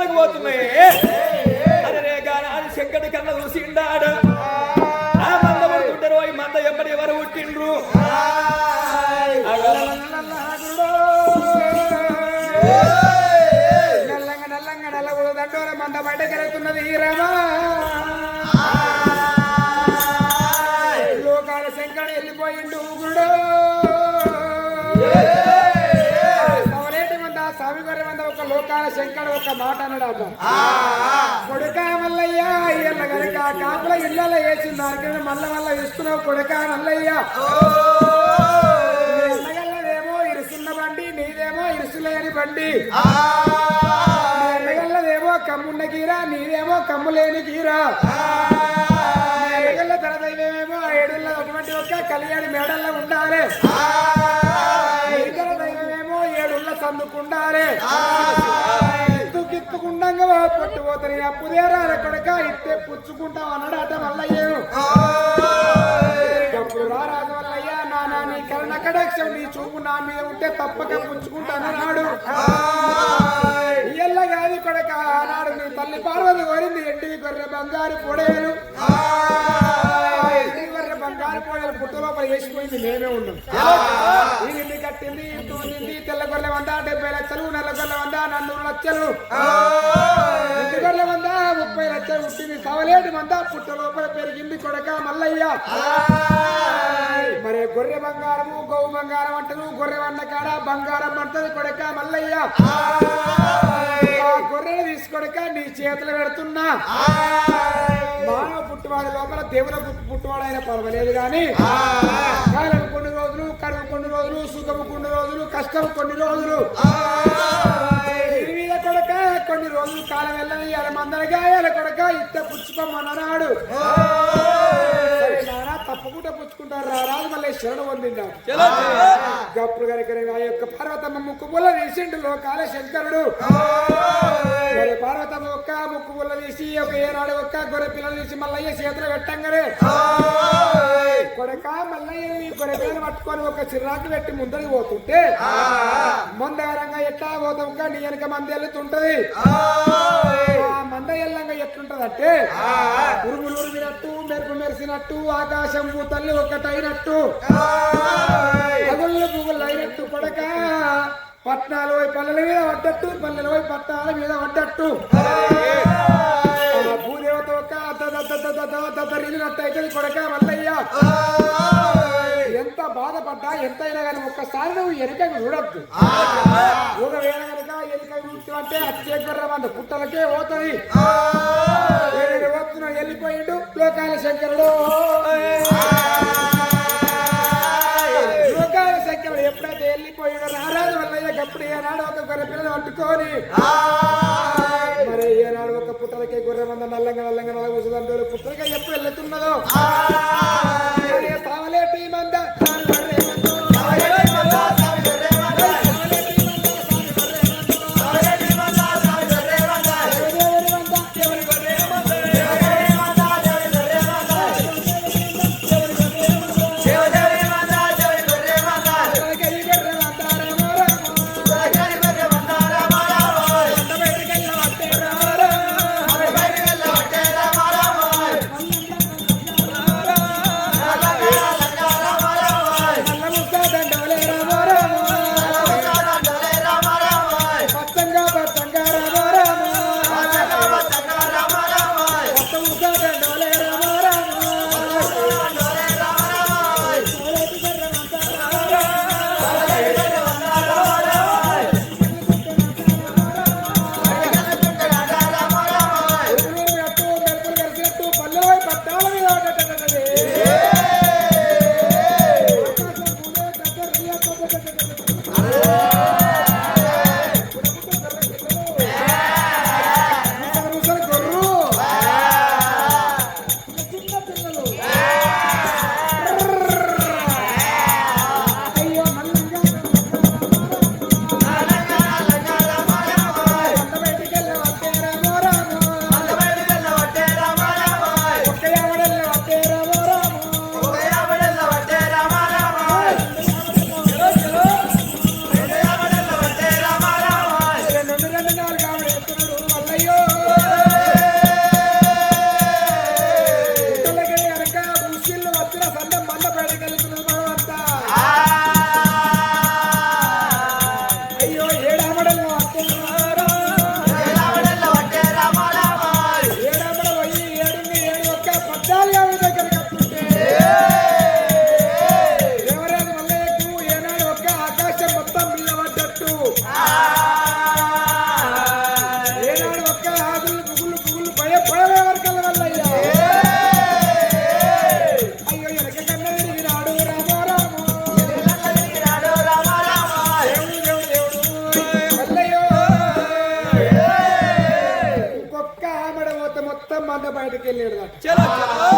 ముందరకు పోతున్నాయి. అరే గానాడు శంకరుడి కళ్ళ చూసిండాడు. ఆ మంద పడుకుంటారు ఈ మంద ఎప్పటి ఎవరు పుట్టిండ్రు నల్లంగా నల్లంగా నల్లగూడ దండోర మంద బయటకు వెళ్తున్నది రమా. లోకాల శంకరుడు వెళ్ళిపోయిండు ఊగుడు. స్వామి గారి మంద ఒక లోకాల శంకరుడు ఒక మాట అన్నాడు. కొడుక మల్లయ్య ఇళ్ళ కనుక కాపుల ఇళ్ళలో వేసింది దానికన్నా మల్ల మల్ల ఇస్తున్నావు కొడుక మల్లయ్య. ఎన్నగల్లదేమో ఇరుసున్న బండి నీదేమో ఇరుసులేని బండి. ఎన్నగల్లదేమో కమ్మున్న గీరా నీదేమో కమ్ము లేని గీరా. ఎన్నగల్ల తన దైవమేమో 7 అటువంటి ఒక్క కలియాడి మేడల్లో ఉండాలి. సందుకుండాలే గిత్తుకుండంగా పట్టుపోతాను అప్పుదేరాల కొడక ఇట్టే పుచ్చుకుంటాం అన్నాడట మల్లయ్యేను. అప్పుడు రారాజు వల్లయ్య నానా నీ కరుణ కటాక్షం నీ చూపు నా మీద ఉంటే తప్పక పుచ్చుకుంటానన్నాడు. ఇయ్యల్ల కాదు కొడక అన్నాడు నీ తల్లి పార్వతి కోరింది ఎండి గొర్రె బంగారు పొడేలు. బంగారు పొడేలు పుట్ట లోపల వేసిపోయింది మేమే ఉన్నాం. ఇది కట్టింది తూనింది తెల్ల గొర్రె 70 లక్షలు నల్ల గొర్రె 100 లక్షలు ఇంటి గొర్రె 30 లక్షలు పుట్టింది. సవలేటి మంద పుట్ట లోపల పెరిగింది కొడక మల్లయ్య. మరి గొర్రె బంగారము గోవు బంగారం అంటారు. గొర్రె వన్న కాడ బంగారం అంటది కొడక మల్లయ్య. గొర్రెలు తీసుకొడక నీ చేతులు పెడుతున్నా. మానవ పుట్టువాడి లోపల దేవుల పుట్టువాడైనా పర్వాలేదు గాని కాలం కొన్ని రోజులు కడుపు కొన్ని రోజులు సుఖము కొన్ని రోజులు కష్టం కొన్ని రోజులు మీద కొడక కొన్ని రోజులు కాలం వెళ్ళని మందరగాయాల కొడక ఇట్ట పుచ్చుకోమన్నాడు. నానా తప్పకుండా పుచ్చుకుంటారు. రారాజు మళ్ళీ శరణ పొందిందాడు. గప్పుడు కనుక ఆ యొక్క పార్వతమ్మ ముక్కు పుల్ల తీసిండు లోకాల శంకరుడు. మరి పార్వతమ్మ ఒక్క ముక్కు పుల్ల తీసి ఒక ఏనాడు ఒక్క గొర్రె పిల్లలు తీసి మల్లయ్య చేతులు పెట్టంగానే కొడక మల్లయ్య గొర్రె పిల్లలు పట్టుకొని ఒక చిరాకు పెట్టి ముందరికి పోతుంటే మందరంగా ఎట్లా పోతాం నీ వెనక మంది వెళ్తుంటది. మంద ఎల్లంగా ఎట్లుంటదంటే ఉరుములు ఉరిమినట్టు మెరుపు మెరిసినట్టు ఆకాశం తల్లి ఒక్కటైనట్టు పగుళ్ళు పువ్వులు అయినట్టు కొడక పట్నాలు పోయి పల్లెల మీద పడ్డట్టు పల్లెలు పోయి పట్నాల మీద పడ్డట్టు భూదేవత ఒక్క రిగినట్టయితే కొడక మల్లయ్య. ఎంత బాధపడ్డా ఎంతైనా కానీ ఒక్కసారి నువ్వు ఎనకకు చూడద్దు. ఒకవేళ కనుక ఎనక చూస్తుంటే అచ్చే గొర్రెమంద పుట్టలకే పోతుంది. వస్తున్నా వెళ్ళిపోయిండు లోకాల శంకరుడు. లోకాల శంకరుడు ఎప్పుడైతే వెళ్ళిపోయిండో రారాజు వల్లయ్య గప్పుడు ఏనాడు ఒక గొర్రె పిల్లలు పట్టుకొని మరి ఏనాడు ఒక పుట్టలకే గొర్రె మంద నల్లంగా నల్లంగా నల్లగోసుదండోలు పుట్టలకే ఎప్పుడు వెళ్తున్నదో సావలేటి మంద మంద బయటకు వెళ్ళాడు. చలో చలో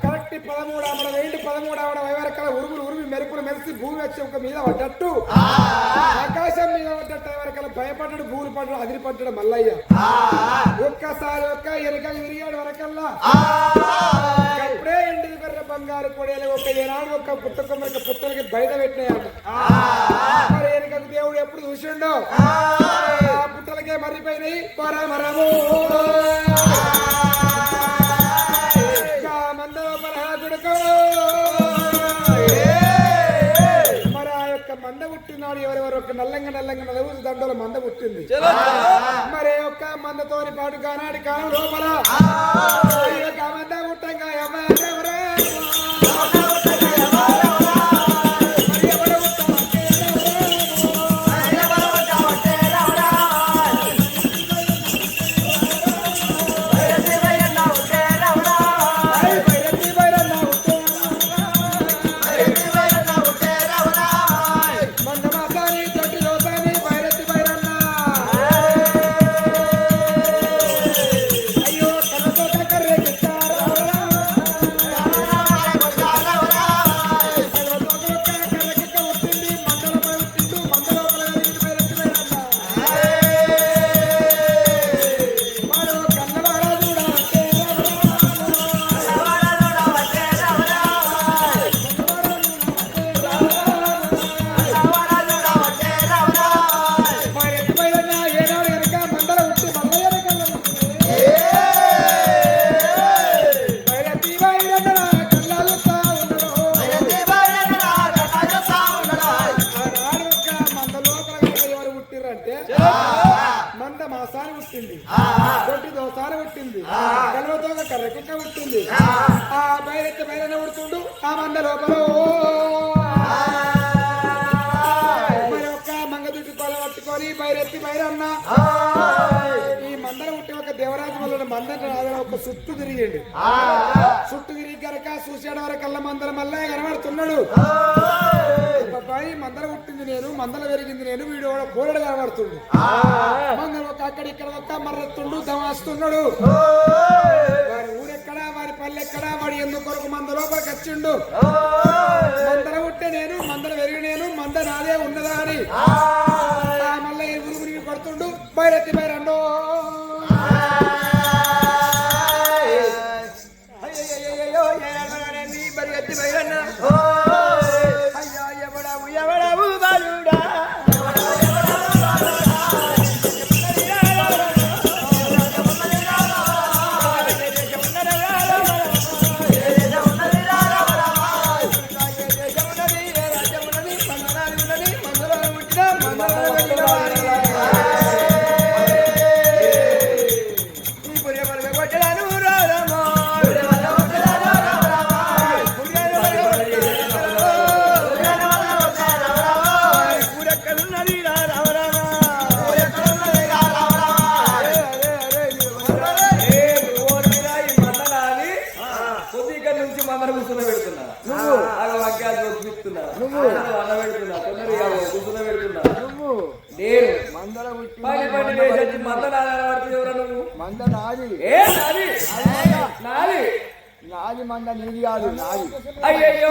కరెక్ట్ 13 ఆవిడ వేయండి 13 ఆవిడ వైవరకల ఉరుములు ఉరిమి మెరుపులు మెరిసి భూమి వచ్చి ఒక మీద పడ్డట్టు ఆకాశం మీద పడ్డట్టు ఎవరికల భయపడ్డాడు భూమి పడ్డాడు అదిరి పడ్డాడు మల్లయ్య. ఒక్కసారి ఒక్క ఎనకలు విరిగాడు వరకల్లా అప్పుడే ఎండిది కర్ర బంగారు కొడేలు ఒక ఏనాడు ఒక పుట్టకొమ్మరికి పుట్టలకి బయట పెట్టినాయట. మరి ఎనకకు దేవుడు ఎప్పుడు చూసిండో ఆ పుట్టలకే మర్రిపోయినాయి పరమరము మరి ఆ యొక్క మంద పుట్టినాడు ఎవరెవరు ఒక నల్లంగా నలుగురు దండల మంద పుట్టింది. మరి ఒక్క మందతోని పాటు కానాడి కాలం లోపల మంద పుట్టంగా ఎవరెవరే మంద మాసాలు పుట్టింది కొట్టి దోసాలు పుట్టింది కలవతో కర్రకుక్క పుట్టింది ఆ బయట బయట పుడుతుండు ఆ మంద లోపల మరి ఒక్క మంగ దుడ్డు కొల పట్టుకొని బయరెత్తి బయరన్న ఈ మందర పుట్టి ఒక దేవరాజు వల్ల మందర ఒక చుట్టూ తిరిగిండు. చుట్టూ తిరిగి కనుక చూసాడు వరకల్లా మందర మళ్ళీ కనబడుతున్నాడు. అబ్బాయి మందర పుట్టింది నేను మందల పెరిగింది నేను వీడు కోరడు కనబడుతుండు. మందర ఒక అక్కడ ఇక్కడ ఒక మర్రెత్తుండు దమాస్తున్నాడు. వారి ఊరెక్కడా వారి పల్లెక్కడా వాడు ఎందుకు కొరకు మంద లోపలికి వచ్చిండు. మందర పుట్టే నేను మందర పెరిగి నేను మంద నాదే ఉన్నదా అని మళ్ళీ ఉరుగురికి కొడుతుండు. బయరెత్తి బయరండు బయరెత్తి బయరన్నా నాది మంద నీది కాదు నాది. అయ్యయ్యో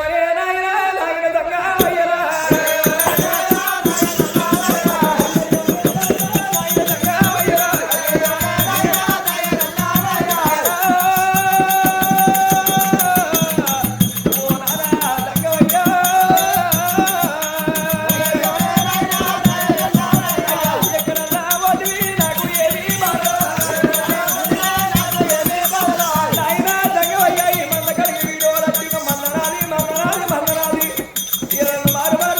మారు మారు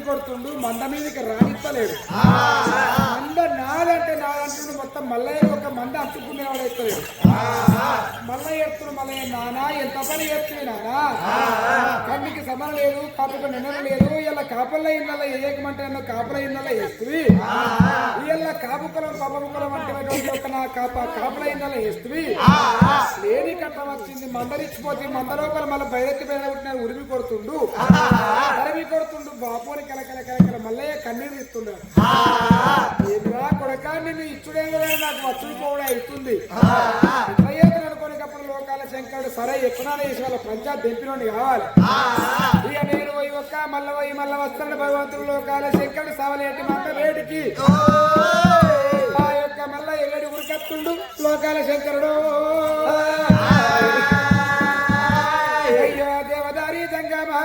కొడుతుండు మంద మీదకి రానిస్తలేడు మంద నాదంటే నాదంటుండు మొత్తం మల్లయ్య ఒక మంద అట్టుకునేవాడు ఎత్తలేడు మల్లయ్య ఎత్తుడు మల్లయ్య నానా ఎంత పని ఎత్తుడు నానా కన్నికి సమరం లేదు కాపుకు నిన్న లేదు ఇలా కాపల్ల ఇళ్ళ ఏకమంటే కాపల ఇళ్ళ ఎత్తువి ఇలా కాపు కులం పాపపు కులం అంటే ఒక నా కాపల ఇళ్ళ ఎత్తువి లేని కట్టం వచ్చింది మందరిచ్చిపోతే మంద లోపల మళ్ళీ బయరెత్తి బయట ఉరిమి కొడుతుండు బాపోని కలకల కలకల మల్లయ్య కన్నీరు ఇస్తున్నాడు ఏమిరా కొడక నిన్ను ఇచ్చుడేమో నాకు వచ్చుడు కూడా ఇస్తుంది అనుకోనికప్పుడు లోకాల శంకరుడు సరే ఎక్కడా వేసి వాళ్ళ పంచాయత్ దింపినోడి కావాలి ఇక నేను పోయి ఒక్క మళ్ళీ వస్తాడు భగవంతుడు లోకాల శంకరుడు సవలేటి మాట వేడికి ఆ యొక్క మళ్ళీ ఏడు ఉరికెత్తుండు లోకాల శంకరుడు అయ్యో దేవదారి దంగమా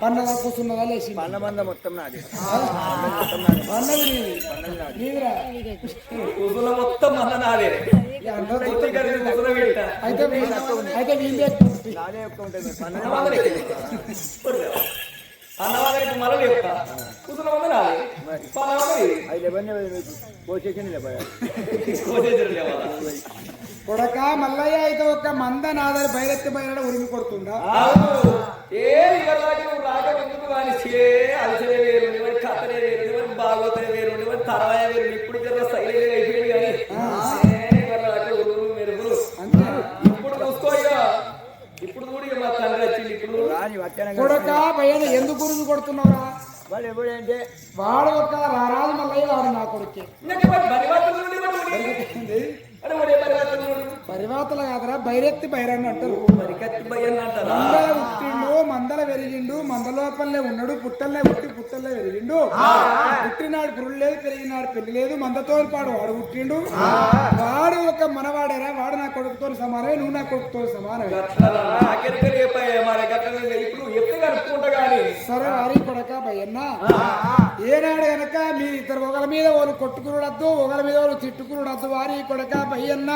పండగ కూర్చున్నదా లేచి పండమంద మొత్తం నాది మొత్తం అన్న నాదే అయితే నాదే ఎక్కువ ఉంటుంది అన్నవాదరికి మళ్ళీ చెప్తా కూతురు మంది నాది అది ఎవరిని కోసేసింది కొడక మల్లయ్య అయితే ఒక మంద నాదని బయలెత్తి బయట ఉరిమి కొడుతుందా అలసలే వేరు కథలే వేరు బాగోతలే వేరు తరవాయ వేరు ఇప్పుడు సైలెంట్ అయిపోయింది కానీ మెరుగులు ఇప్పుడు చూసుకోగా ఇప్పుడు కూడా మా తండ్రి వచ్చింది ఇప్పుడు కొడక భయ్య ఎందుకు ఉరిమి కొడుతున్నావురా వాడు ఎవడంటే వాడు ఒక రారాజు మల్లయ్య వాడు నా కొడుకే పరివాతలు కాదరా బైరెత్తి బైరని అంటారు మందల పుట్టిండు మందల వెరిగిండు మంద లోపలనే ఉన్నాడు పుట్టల్లే పుట్టి పుట్టల్లే వెరిగిండు పుట్టినాడు పురుడు లేదు పెరిగినాడు పెళ్లి లేదు మందతో పాడు వాడు పుట్టిండు వాడు ఒక మనవాడేరా వాడు నా కొడుకుతో సమానమే నువ్వు నా కొడుకుతో సమానమే సరే వారి కొడక భయన్న ఏనాడు గనక మీ ఇద్దరు ఒకరి మీద వాళ్ళు కొట్టుకురుడద్దు ఒకరి మీద వాళ్ళు తిట్టుకురుడద్దు వారి కొడక భయ్యన్న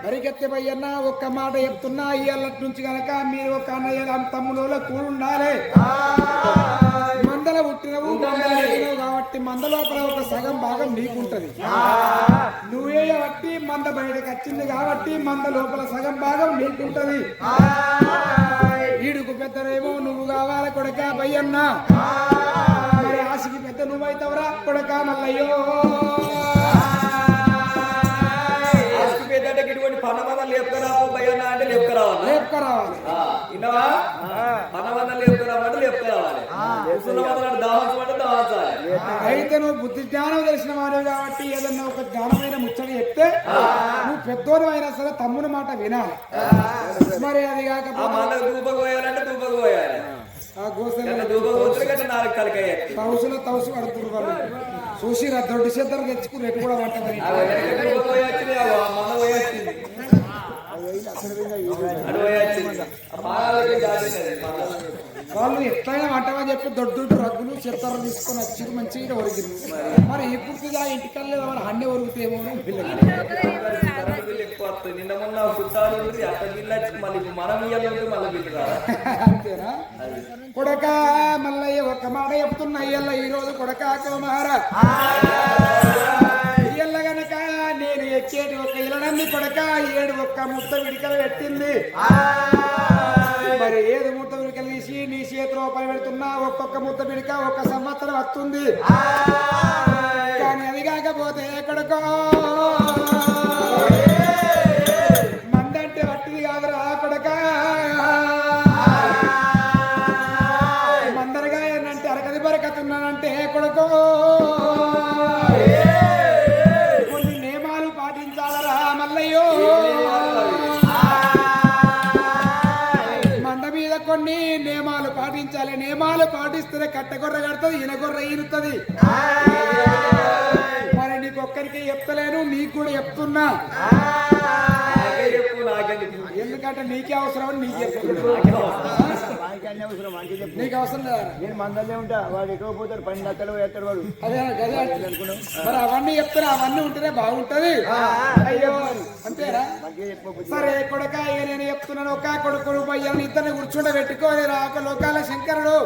పరిగెత్తి భయ్యన్న ఒక్క మాట చెప్తున్నా ఇయ్యాలటి నుంచి గనక మీరు ఒక అన్నయ్య తమ్ములో కూడుండాలి మందల పుట్టినవు మందల ఎగినవు కాబట్టి మంద లోపల ఒక సగం భాగం నీకుంటది నువ్వే బట్టి మంద బయటకు వచ్చింది కాబట్టి మంద లోపల సగం భాగం నీకుంటది ఈడుకు పెద్దనేమో నువ్వు కావాలి కొడక భయ్యన్న మరి ఆశకి పెద్ద నువ్వైతవరా కొడక మల్లయ్యో ఇటువంటి పన్నమందం లేపుకురావు భయ్యన్న అంటే లేపుకురావాలి విన్నావా పన్నమందం లేపుకురావంటే లేపుకురావాలి అయితే నువ్వు బుద్ధి జ్ఞానం తెలిసిన వాడు కాబట్టి ఏదన్నా ఒక జ్ఞానమైన ముచ్చట చెప్తే నువ్వు పెద్దోడు అయినా సరే తమ్ముని మాట వినాలి మరి అది కాకపోతే తౌసు కడుతున్నారు వాళ్ళు చూసి దొడ్డు చేద్దరు తెచ్చుకుని రెట్టు కూడా పట్టదని మానవులకే జాలినది మంద. వాళ్ళు ఎట్లయినా వంటమని చెప్పి దొడ్డు రగ్గులు చెత్తలు తీసుకొని వచ్చి మంచిగా ఒరిగింది. మరి ఇప్పుడు ఇంటికల్లేదు మరి అన్నీ ఒరుగుతాయేమో అని పిల్లలు. కరెంటు బిల్లు ఎక్కువ వస్తుంది. నిన్న మొన్న చుట్టాలు ఉంది, అట్ట బిల్లు వచ్చి మళ్ళీ ఇప్పుడు మనం ఇయ్యాలంటే మళ్ళీ బిల్లు రాదా? అంతేనా కొడక మల్లయ్య ఒక్క మాట చెప్తున్నా అయ్యల్ల ఈ రోజు కొడక కుమార ఇయ్యల్ల గనక నేను ఎక్కేటి ఒక ఇలనంది కొడక 7 ఒక్క ముద్ద విడికలు పెట్టింది. మరి 7 ముద్ద విడికలు తీసి నీ చేతిలో పని పెడుతున్నా ఒక్కొక్క ముద్ద విడిక 1 సంవత్సరం వస్తుంది. కానీ అది కాకపోతే కొడకో మందంటే వట్టిది కాదురా కొడక. మందరగా ఏంటంటే అరకది బరకతున్నానంటే కొడుకో కొన్ని నియమాలు పాటించాలరా మల్లయ్యో. మంద మీద కొన్ని నియమాలు పాటించాలి. నియమాలు పాటిస్తేనే కట్టగొర్ర కడుతుంది, ఈనగొర్ర ఈనుతుంది. మరి నీకు ఒక్కరికి చెప్తలేను, నీకు కూడా చెప్తున్నా. ఎందుకంటే నీకే అవసరం అని నీకు చెప్తున్నా. నీకు అవసరం లేదా? నేను మందలే ఉంటా, వాడు ఎక్కువ పోతారు, 12 లక్షలు వేస్తాడు వాడు. అదే అనుకున్నాం. మరి అవన్నీ చెప్తారా? అవన్నీ ఉంటేనే బాగుంటది. అయ్యో అంతేరా? సరే కొడుక నేను చెప్తున్నాను. ఒక కొడుకుడు పయ్యాన్ని ఇద్దరిని కూర్చుండ పెట్టుకోని రా ఒక లోకాల శంకరుడు.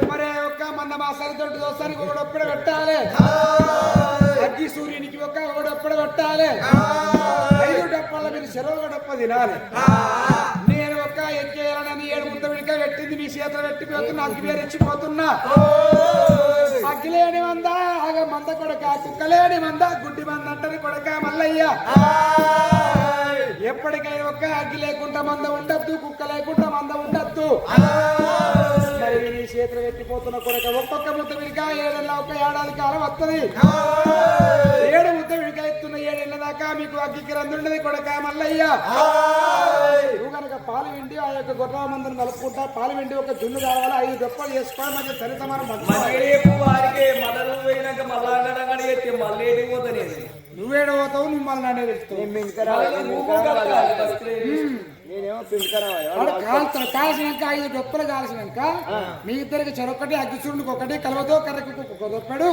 మరి ఒక్క మంద మాసాలు తోటి దోస్తానికి ఒకడొప్పుడు పెట్టాలి. అగ్గి సూర్యునికి ఒకడొప్పుడు పెట్టాలి. 5 డప్పాల మీరు సెలవు డప్ప తినాలి. నేను ఒక్క ఎక్కేయాలని 7 ముద్ద విడిగా పెట్టింది మీ చేతులు పెట్టిపోతున్నా. అగ్గి వేరు ఇచ్చిపోతున్నా. అగ్గిలేని మంద ఆగ మంద కొడక, కుక్కలేని మంద గుడ్డి మంద అంటది కొడక మల్లయ్య. ఎప్పటికైనా ఒక్క అగ్గి లేకుండా మంద ఉండద్దు, కుక్క లేకుండా మంద ఉండద్దు. మరి నీ చేతులు పెట్టిపోతున్న కొడక ఒక్కొక్క ముద్ద విడిగా 7 ఒక ఏడాది కాలం వస్తుంది. 7 ముద్ద విడిగా ఎత్తున్న 7 ఏళ్ళ దాకా మీకు అగ్గికి రందుండది కొడక మల్లయ్య. నువ్వు కనుక పాలు విండి ఆ యొక్క గొర్రెల మందును కలుపుకుంటా. పాలు విండి ఒక జున్ను కావాలి, 5 దొప్పలు చేసుకోవాలి. మధ్య సరితమానం నువ్వేడ పోతావు, నువ్వు మళ్ళీ నాడే తెస్తావు. నేనేమో పిండుకరావాలి. కాల్సినాక 5 డొప్పలు కాల్సినాక మీ ఇద్దరికి చెరొక్కటి, అగ్గి చూడుకు ఒకటి, కలవతో కర్రకి ఒక దొప్పెడు,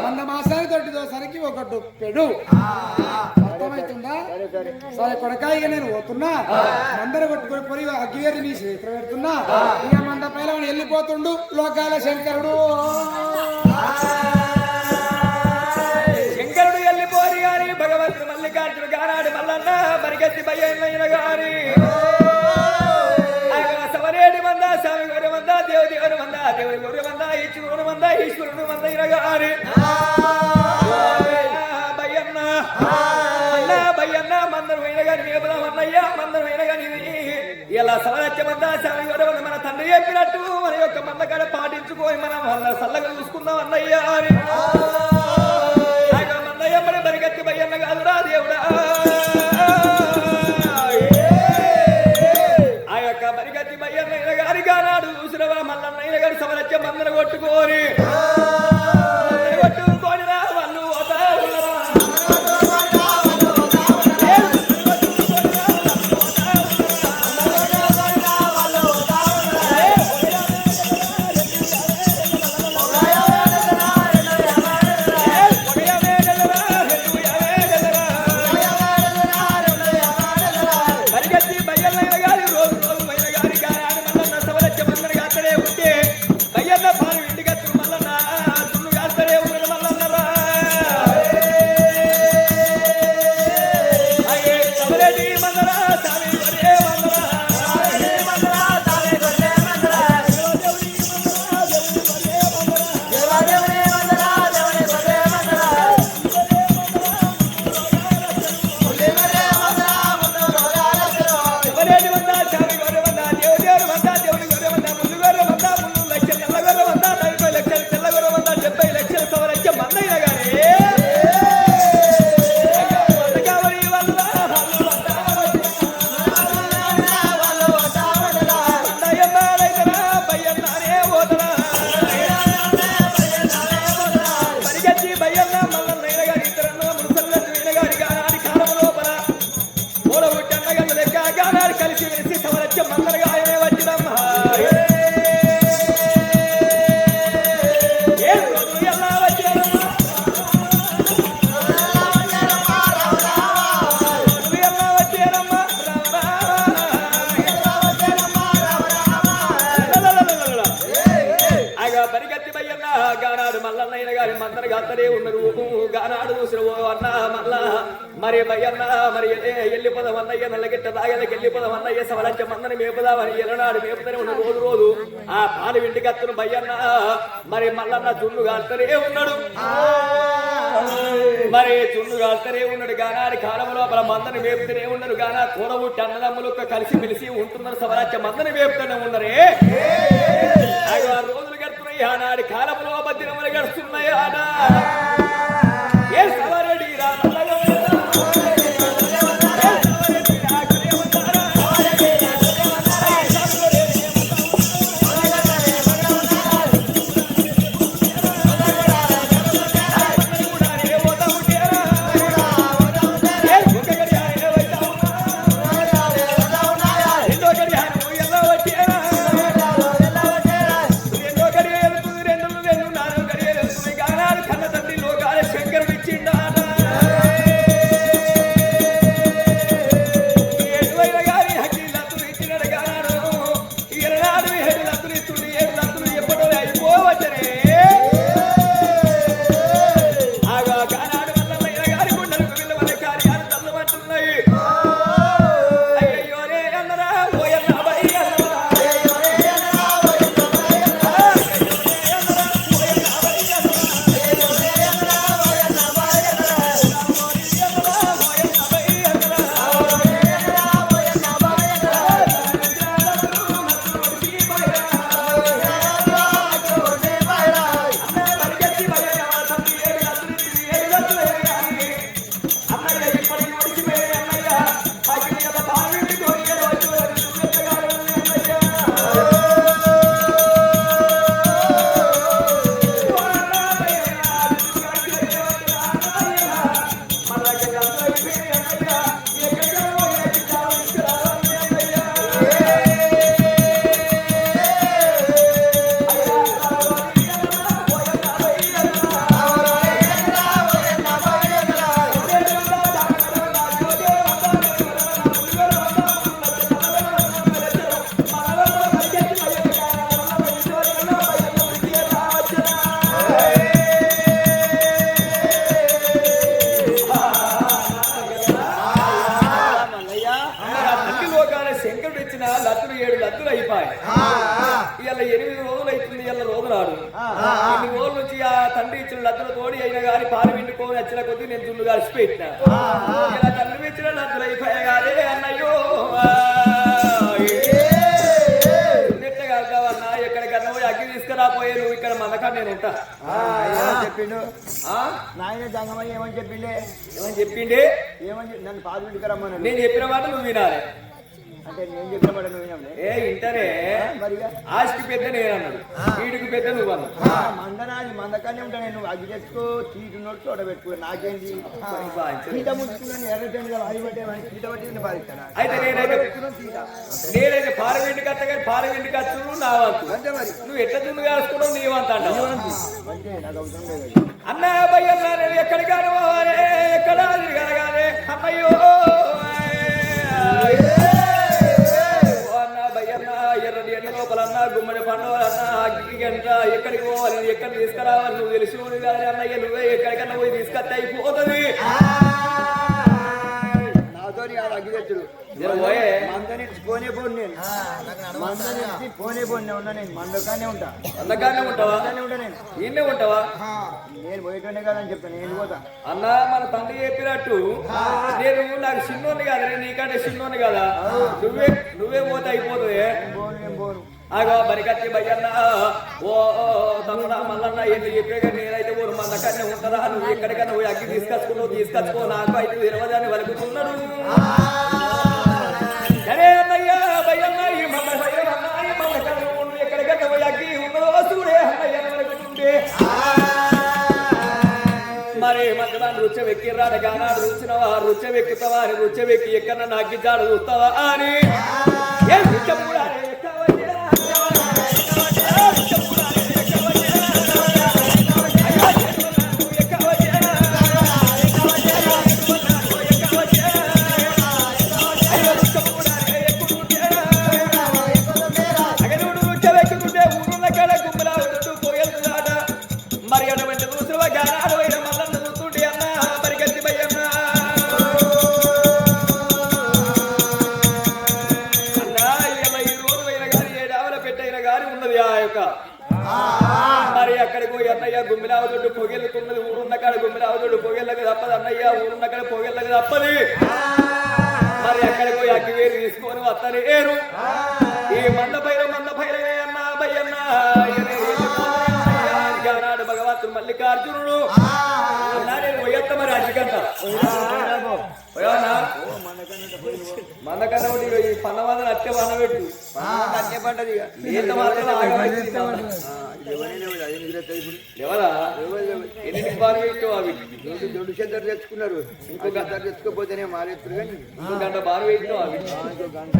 మంద మాసానికి దొడ్డి దోసానికి ఒక డొప్పెడు. అర్థమవుతుందా? సరే కొడకా ఇక నేను పోతున్నా. మందర కొట్టుకొని పోయి అగ్గి గారి నీ చేతులు పెడుతున్నా. ఇక మంద పైన వెళ్ళిపోతుండు లోకాల శంకరుడు. శంకరుడు వెళ్ళిపోరి గాని భగవంతుడు మల్లికార్జున గానాడు మల్లన్న పరిగెత్తి భయ్యన్న గారి సవరేడి మంద స్వామి గౌరి మంద దేవుడి మంద దేవుడి గౌరి మంద ఈశ్వరుడు మంద ఈశ్వరుడు మంద ఇరగారి భయ్యన్న అన్న భయ్యన్న మందరం అయిన గాని మేపుదాం అన్నయ్య మందరం అయిన గాని ఇలా సవరత్యమంతా చాలా మన తండ్రి చెప్పినట్టు మన యొక్క మందకాడ పాటించుకొని మనం వాళ్ళ సల్లగా చూసుకుందాం అన్నయ్య అని మందయ్య మరి బరిగత్తి భయ్యన్న కాదురా దేవుడా ఆ యొక్క బరిగత్తి భయ్యన్న గారి కానాడు చూసినవా మల్లన్నయ్య గారి సవరత్యం మందర కొట్టుకోని మరి భయ్యన్న మరి వెళ్ళిపోదాం అన్నయ్య నల్లగిట్ట దాగలకి వెళ్ళిపోదాం అన్నయ్య సవలంచ మందని మేపుదామని ఎలనాడు మేపుతూనే ఉన్న రోజు రోజు ఆ పాలు ఇంటికి అత్తను భయ్యన్న మరి మల్లన్న చున్ను కాస్తనే ఉన్నాడు మరి చున్ను కాస్తనే ఉన్నాడు గానాడి కాలం లోపల మందని మేపుతూనే ఉన్నారు గానా కూడబుట్టి అన్నదమ్ములు కలిసి మెలిసి ఉంటున్నారు సవలంచ మందని మేపుతూనే ఉన్నారే 5 రోజులు గడుతున్నాయి ఆనాడి కాలంలో దినములు గడుస్తున్నాయి ఆనా ఏ సవరడి రా శంకరుడు ఇచ్చిన లత్తులు 7 లత్తులు అయిపోయాయి. ఇవాళ 8 రోజులు అవుతుంది. ఇవాళ రోజు నాడు ఇన్ని రోజుల నుంచి ఆ తండ్రి ఇచ్చిన లద్దుల తోడి అయినా గాని పాలు విండుకొని వచ్చిన కొద్దీ నేను దున్ను కలిసి పెట్టిన. ఇలా తండ్రి ఇచ్చిన లద్దులు అయిపోయా గారే అన్నయ్యో అన్నా ఎక్కడికన్నా పోయి అగ్గి తీసుకురాపోయే నువ్వు ఇక్కడ మందకా నేను ఉంటా చెప్పిండు. నాయన జంగమయ్య ఏమని చెప్పిండే? ఏమని నన్ను పాలు ఇంటికి రమ్మన్నాడు. నేను చెప్పిన మాట నువ్వు వినాలి. అంటే నేను చెప్పిన మాట నువ్వు వినాలి. ఇంటనే మరిగా ఆస్తి పెద్ద నేను అన్నాడు, వీడికి పెద్ద నువ్వు అన్నాడు. మందనాది మందకానే ఉంటా. నేను అగ్గి తెచ్చుకో చీటు నోట్ తోట పెట్టుకో. నాకేంటి చీట ముట్టుకున్నాను ఎర్రటెండుగా అది పట్టేవాడిని చీట పట్టి పాలిస్తాను. అయితే నేనైతే పారవిండికి వస్తా కానీ పారవిండికి వచ్చు నా వంతు. అంతే మరి నువ్వు ఎట్లా దున్ను కాల్చుకున్నావు నీ వంత అంటావు. అంటే నాకు అవసరం లేదు. అన్న భయ్యన్నా నేను ఎక్కడికాను ఎక్కడ తిరగలగానే అమ్మయ్యో అన్న భయ్యన్నా ఎర్రటి ఎండ లోపలన్నా గుమ్మడి పండుగలన్నా అగ్గి గంట ఎక్కడికి పోవాలి ఎక్కడ తీసుకురావాలి నువ్వు తెలిసి కానీ అన్నయ్య నువ్వే ఎక్కడికన్నా పోయి తీసుకొస్తే అయిపోతుంది. నాతో అగ్గి తెచ్చుడు మందనిచ్చి పోనే పోను. నేను మందనిచ్చి పోనే పోనే ఉన్నా. నేను మందకానే ఉంటా. అందుకనే ఉంటావా? ఉంటా. నేను ఈయనే ఉంటావా? నేను పోయేటోనే కాదని చెప్తాను. నేను పోతా అన్న మన తండ్రి చెప్పినట్టు నేను నాకు చిన్నోని కదా, నేను నీకంటే చిన్నోని కదా, నువ్వే పోతే అయిపోతుంది. నేను పోను. ఆగో బరికత్తి భయ్యన్న ఓ తమ్ముడా మల్లన్న ఏంటి చెప్పే కానీ నేనైతే ఊరు మందకనే ఉంటుందా? నువ్వు ఎక్కడికన్నా పోయి అగ్గి తీసుకొచ్చుకో నాకు అయితే విరవదాన్ని వలుకుతున్నాడు. సరే అన్నయ్య భయ్యన్న ఈ మంద భయ్యన్న ఈ మందకన్నా నువ్వు ఎక్కడికన్నా పోయి అగ్గి ఉన్నదో చూడే అన్నయ్య వలుకుతుంటే మరి మధ్యలో రుచి వెక్కిర్రాని గానాడు రుచినవా రుచి వెక్కుతావా అని రుచి వెక్కి ఎక్కడన్నా నాకు జాడు చూస్తావా అని మరి అటువంటి దూసరా గానాడు అయిన మల్లన్న చూస్తుంటే అన్న పరిగెత్తి భయ్యన్న అన్నా ఇలా ఈ రోజు అయిన కానీ 7 ఆవుల పెట్టైన కానీ ఉన్నది ఆ యొక్క. మరి అక్కడికి పోయి అన్నయ్య గుమ్మిలావ దొడ్డు పొగెళ్ళుతున్నది. ఊరున్న కాడ గుమ్మిలావ దొడ్డు పొగెళ్ళకి తప్పదు అన్నయ్య, ఊరున్న కాడ పొగెళ్ళకి తప్పది. మరి అక్కడికి పోయి అగ్గి వేరు తీసుకొని వస్తలేరు. ఈ మంద పైరవే అన్నా భయ్యన్న గానాడు భగవంతుడు మల్లికార్జునుడు అన్నా నేను పోయేస్తా మరి అడ్డికంట మందకన్నా ఒకటి ఈ పన్న మందలు అట్టే పన్న పెట్టు అట్టే పడ్డది. ఈత మాత్రం ఎవరా ఎన్నింటికి బాగా పెట్టావు అవి దొడ్డు చెద్దరు తెచ్చుకున్నారు. ఇంకో గంట తెచ్చుకోపోతేనే మారేస్తారు. కానీ ఇంకో గంట బాగా పెట్టావు అవి ఇంకో గంట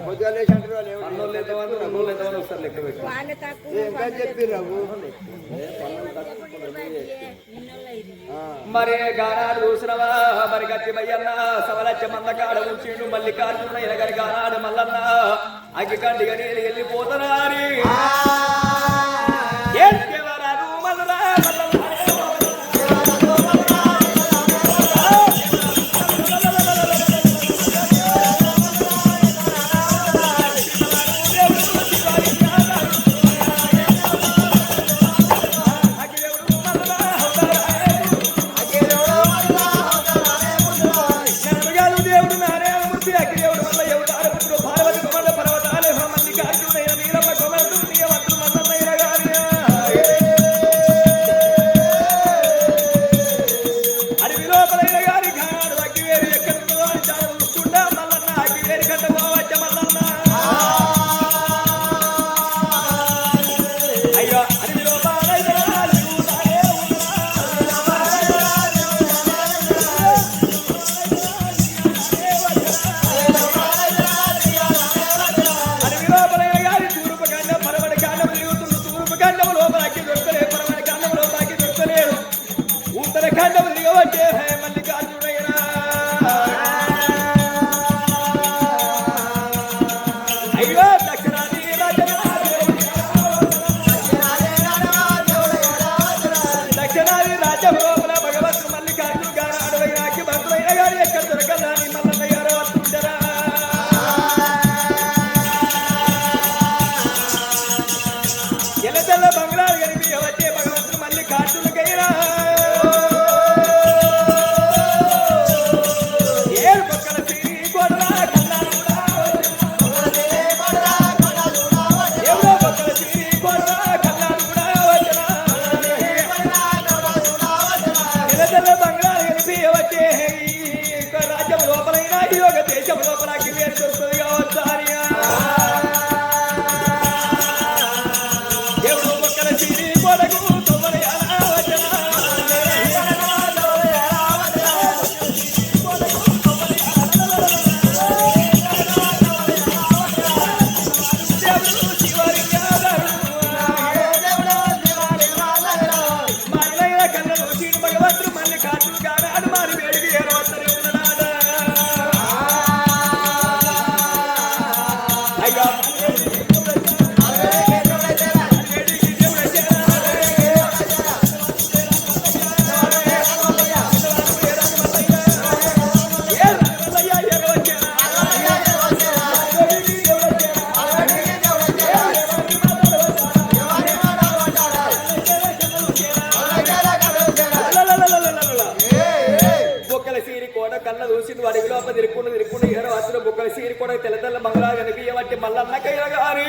పొద్దుగా లేచి అంటారు వాళ్ళు. అన్నోళ్ళు ఎంతమంది రెండోళ్ళు ఎంతమంది వస్తారు లెక్క పెట్టు. ఇంకా చెప్పిర్రు. మరి గానాడు చూసినవా మరి గట్టి భయ్యన్న సవలచ్చ మందకాడ ఉంచిండు మల్లికార్జున ఎనగరి గానాడు మల్లన్న అగ్గికండిగా నేను వెళ్ళిపోతున్నాని చూసి అడవి లోపల తిరుక్కుంటూ ఏరో వచ్చిన బుక్కలు సీరి కూడా తెల్ల తెల్ల మంగళ కనిపించబట్టి మల్లన్నకయ్య గారి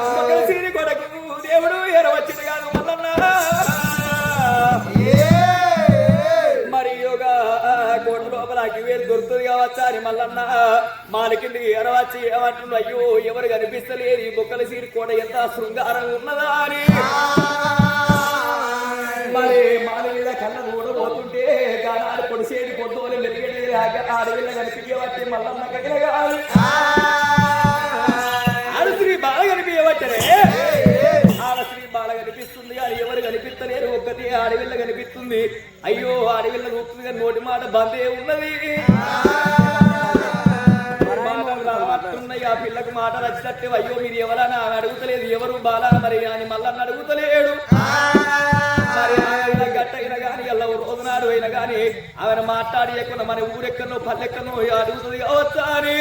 బుక్కల సీరి కొడకు దేవుడు ఏరో వచ్చింది కాదు మల్లన్న మరి యోగా కోట లోపల అగ్గివేలు దొరుకుతుంది కావచ్చా అని మల్లన్న మాలకిందికి ఎరవచ్చి ఏమంటున్నా అయ్యో ఎవరు కనిపిస్తలేదు ఈ బుక్కల సీరి కూడా ఎంత శృంగారం ఉన్నదా అని మరి మాల మీద కళ్ళ ఊడబోతుంటే గానాలు పొడిసేది పొద్దుని వెలిగేది అడవిలో కనిపించబట్టి మల్లన్న కగిన ఆడశ్రీ బాల కనిపించబట్టరే ఆడశ్రీ బాల కనిపిస్తుంది అది ఎవరు కనిపిస్తలేరు ఒక్కటి అడవిలో కనిపిస్తుంది అయ్యో అడవిలో చూస్తుంది కానీ నోటి మాట బందే ఉన్నది మాటలున్నాయి ఆ పిల్లకు మాటలు వచ్చినట్టు అయ్యో మీరు ఎవరన్నా అడుగుతలేదు ఎవరు బాలా మరి అని మల్లన్న అడుగుతలేడు మరి ఆయన గట్టయిన గాని అలా రోజునాడు అయినా గాని ఆయన మాట్లాడియకుండా మన ఊరెక్కనో పల్లెక్కనో అడుగుతుంది కావచ్చా అని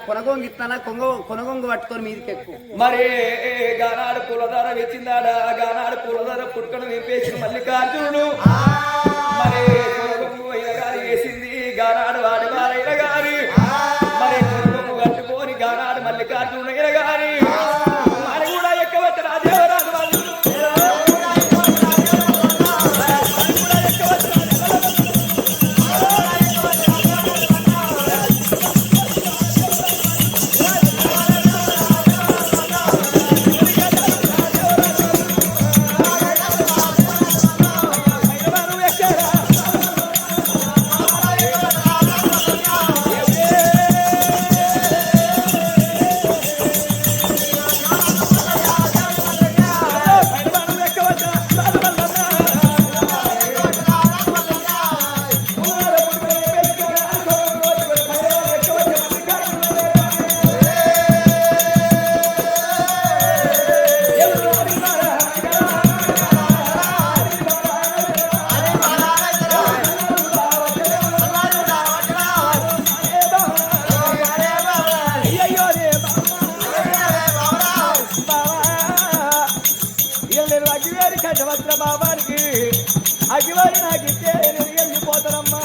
కొనగొంగు ఇస్తానా కొనగొంగు పట్టుకొని మీదకి ఎక్కువ మరి గానాడు పూలధార వెచ్చిందాడ గానాడు పూలధార పుట్టుకను నింపేసిన మల్లికార్జునుడు మరి కొనగొంగు అయిన గారి వేసింది గానాడు వాడివారైన గారి మరి కొనగొంగు కట్టుకొని గానాడు మల్లికార్జునుడు అయిన గారి మరి కూడా ఎక్కవచ్చు రాజేవరాజు వాళ్ళు అగివారి నాకు ఇచ్చే నేను వెళ్ళిపోతానమ్మా.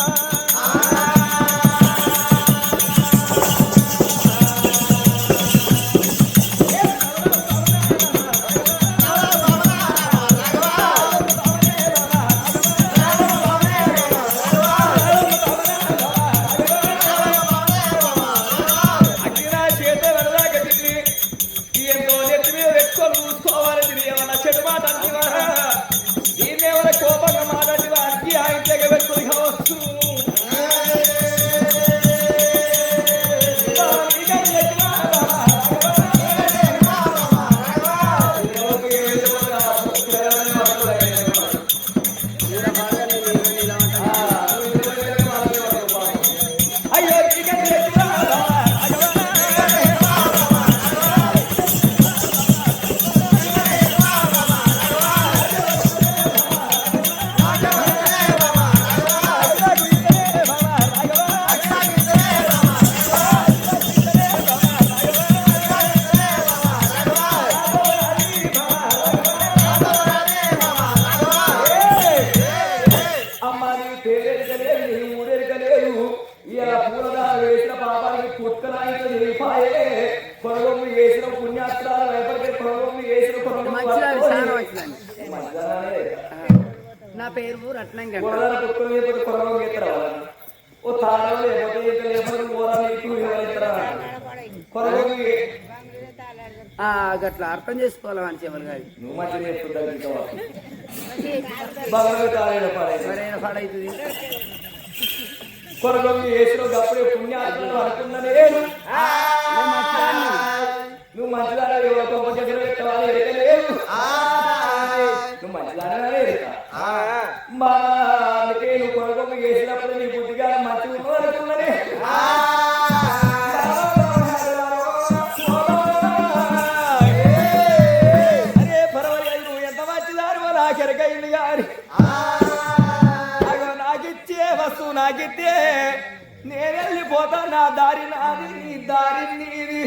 కోపంగా మాట్లాడి వారికి ఆయన పెట్టుకుని కావచ్చు. అయ్యో నా పేరు రత్నం గట్లా అర్థం చేసుకోవాలి అని చెప్పాలి కానీ పాడైతుంది కొరగొంగి వేసిన గప్పుడే పుణ్యాత్మలు అనుకున్నా నువ్వు మంచిదారా గొప్ప దగ్గర పెట్టవాలి ఎరకలేదు నువ్వు మంచిదారా మా అందుకే నువ్వు కొరగొంగి వేసినప్పుడు నీ బుద్ధిగా మంచిగా అనుకున్నానే అరే పర్వాలేదు నువ్వు ఎంత మంచిదారు నాకెరకైంది గారి నాకిచ్చే వస్తువు నాకిచ్చే నేను వెళ్ళిపోతా నా దారి నాది నీ దారి నీది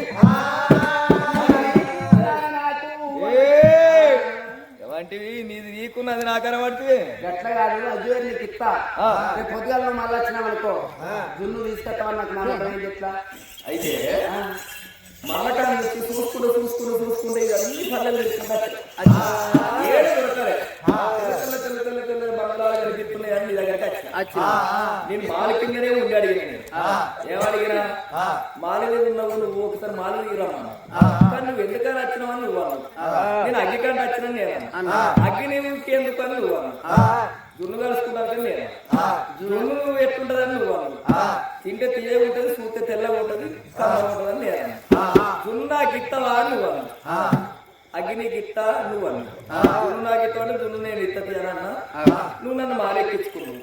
ఎవంటివి నీది నీకున్నది నాకు అనబడుతుంది గట్ల కాదు అజ్జు నీకు ఇస్తా పొద్దుగాల మళ్ళీ వచ్చినావు అనుకో జున్ను తీసుకొస్తావని నాకు నమ్మకం ఎట్లా అయితే మల్లకాన్ని వచ్చి చూసుకుంటే ఇక అన్ని పనులు తెలుసుకుంటారు నేను మాలికంగానే ఉండి అడిగిన ఏమడిగినా మాలిని ఉన్నావు నువ్వు ఒకసారి మాలిని రమ్మన్నా కానీ నువ్వు ఎందుకని వచ్చినావని నువ్వు అన్నావు నేను అగ్గి కంటే వచ్చినా నేను అగ్గి నేను ఎందుకని నువ్వు అన్నావు జున్ను కలుసుకుంటాను నేను జున్ను ఎట్లుంటదని నువ్వు అన్నావు తింటే తీయగా ఉంటది చూస్తే తెల్లగా ఉంటది కమ్మగా ఉంటదని నేను జున్ను నాకు ఇస్తావా అని నువ్వు అన్నావు అగ్గి నీకు ఇస్తా నువ్వు అన్నావు జున్ను నాకు ఇస్తావు జున్ను నేను ఇస్తా తీయనన్నా నువ్వు నన్ను మాలెక్కించుకున్నావు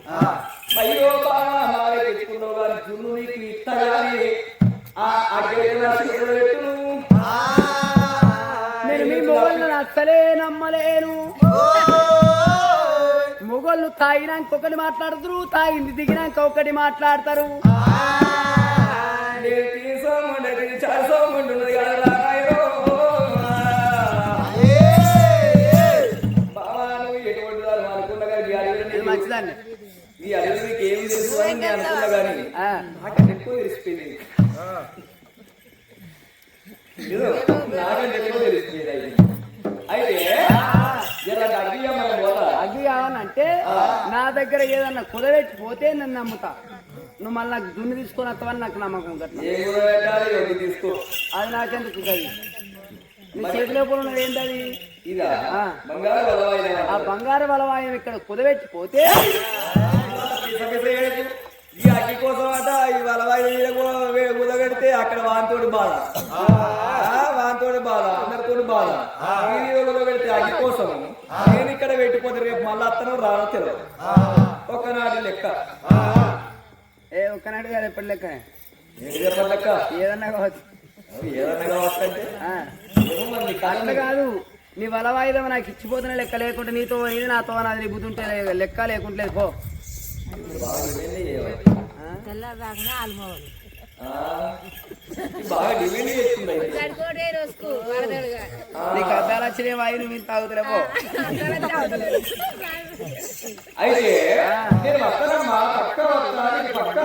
అయ్యో బాగా మాలెక్కించుకున్నావు కానీ జున్ను నీకు ఇస్తా కానీ నేను మీ మొగళ్ళను అస్సలే నమ్మలేను మొగళ్ళు తాగినాక ఒకటి మాట్లాడతారు తాగింది దిగినాక ఒకటి మాట్లాడతారు మంచిదాన్ని ఈ అడవి నీకు ఏం తెలుసు అని నేను అనుకున్నా కానీ నాకంటే ఎక్కువ తెలిసిపోయింది నాకంటే ఎక్కువ తెలిసిపోయింది అయితే అగ్గి కావాలంటే నా దగ్గర ఏదన్నా కుదరెట్టి పోతే నన్ను నమ్ముతా నువ్వు మళ్ళీ నాకు దున్ను తీసుకొని వస్తావని నాకు నమ్మకం తీసుకో అది నాకెందుకు అది నీ చేతిలో ఉన్నది ఏంటది ఆ బంగారు వలవాయం ఇక్కడ కుదబెట్టి పోతే ఈ అగ్గి కోసం అట ఈ వలవాయి కుదబెడితే అక్కడ వాంతోడి బాధ అందరితోటి బాధ కుదబెడితే అగ్గి కోసం నేను ఇక్కడ పెట్టిపోతే రేపు మళ్ళీ అత్తను రావడం తెలియదు ఒకనాటి లెక్క ఒక్కనాటి కాదు ఎప్పటి లెక్క ఎప్పటి లెక్క ఏదన్నా కావచ్చు అంటే కాదు నీ వలవాయుధం నాకు ఇచ్చిపోతున్న లెక్క లేకుంటే నీతో ఇది నాతో నాది నీ బుద్ధి ఉంటే లెక్క లేకుంటలేదు పో బాగా డిమాండ్ చేస్తుంది అయితే. సరిపోటే రోజుకు వరదలుగా నీకు అద్దాలు వచ్చినాయి వాయి నువ్వు ఇంత తాగుతులేమో అయితే నేను వస్తానమ్మా పక్క వస్తాను పక్క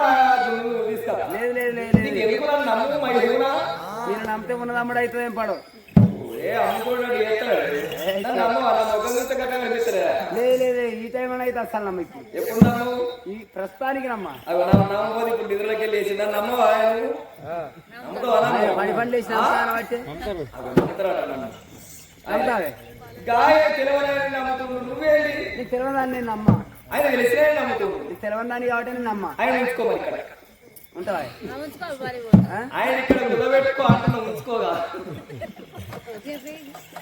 తీసుకొస్తా. లేదు లేదు లేదు నీకు లేదు ఎందుకు నన్ను నమ్ము మా ఎదుగునా నేను నమ్మితే ఉన్న తమ్ముడు అవుతుంది ఏం పడవు ఏ అమ్ముకున్నాడు చేస్తాడు నన్ను నమ్ము అలా మొగ్గ నుంచి కట్ట కనిపిస్తారా లేదు లేదు ఈ టైం అని అయితే అసలు నమ్మకి ఎప్పుడు నమ్ము ఈ ప్రస్తుతానికి నమ్మ అవి నమ్మబోదు ఇప్పుడు నిధులకి వెళ్ళి వేసి నన్ను నమ్మవా నువ్వు నమ్ముతావా నన్ను? పని పని చేసిన బట్టి అవి నమ్ముతారా నన్ను? నమ్ముతావే గాయ తెలవని నమ్ముతుండు నువ్వేంటి నీకు తెలియదాన్ని నేను నమ్మ ఆయన తెలిసిన నమ్ముతుండు నీకు తెలియదాన్ని కాబట్టి నేను నమ్మ ఆయన ఉంచుకోమని ఇక్కడ ఉంటావా ఉంచుకోవాలి మరి ఆ? ఆయన ఇక్కడ నిలబెట్టుకో అంటున్నా ఉంచుకోగా